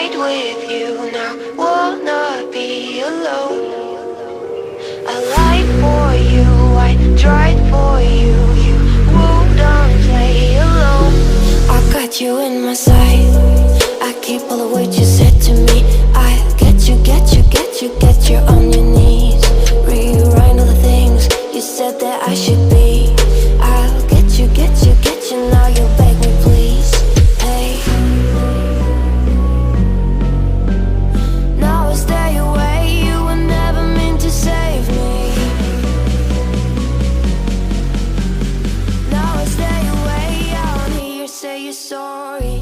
right with you now, wanna be alone. I lied for you, I tried for you, you wouldn't play alone. I got you in my sight, I keep all the words you said to me. I get you, get you, get you, get you on your knees. Rewrite all the things you said that I should be. I'll get you, get you, get you, now you beg me please. Hey, now I stay away, you were never meant to save me. Now I stay away, I wanna hear you say you're sorry.